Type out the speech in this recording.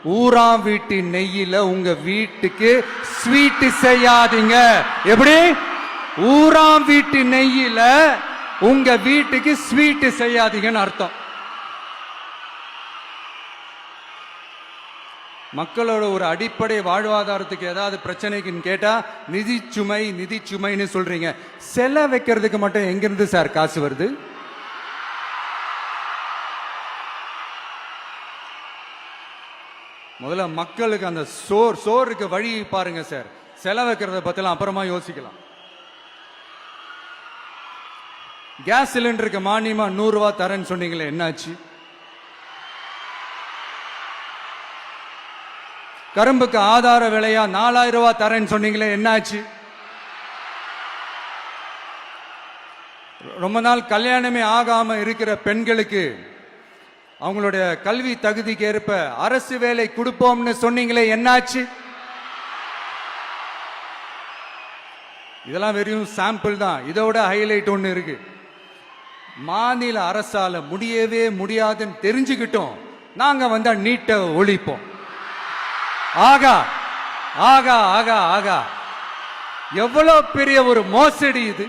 ஊராம் வீட்டு நெய்யில உங்க வீட்டுக்கு ஸ்வீட் செய்யாதீங்க. எப்படி? ஊராம் வீட்டு நெய்யில உங்க வீட்டுக்கு ஸ்வீட் செய்யாதீங்கன்னு அர்த்தம். மக்களோட ஒரு அடிப்படை வாழ்வாதாரத்துக்கு ஏதாவது பிரச்சனைக்குன்னு கேட்டா நிதி சுமைன்னு சொல்றீங்க. செல வைக்கிறதுக்கு மட்டும் எங்கிருந்து சார் காசு வருது? முதல்ல மக்களுக்கு அந்த சோறுக்கு வழி பாருங்க சார். செல வைக்கிறத பத்திலாம் அப்புறமா யோசிக்கலாம். கேஸ் சிலிண்டருக்கு மானியமா 100 ரூபாய் தரேன்னு சொன்னீங்களே, என்னாச்சு? கரும்புக்கு ஆதார விலையா 4000 ரூபாய் தரேன்னு சொன்னீங்களே, என்னாச்சு? ரொம்ப நாள் கல்யாணமே ஆகாம இருக்கிற பெண்களுக்கு அவங்களுடைய கல்வி தகுதிக்கு ஏற்ப அரசு வேலை கொடுப்போம்னு சொன்னீங்களே, என்னாச்சு? இதெல்லாம் வெறும் சாம்பிள் தான். இதோட ஹைலைட் ஒண்ணு இருக்கு. மாநில அரசால முடியவே முடியாதுன்னு தெரிஞ்சுக்கிட்டோம், நாங்க வந்தா நீட்டை ஒழிப்போம். ஆகா ஆகா ஆகா ஆகா, எவ்வளவு பெரிய ஒரு மோசடி இது!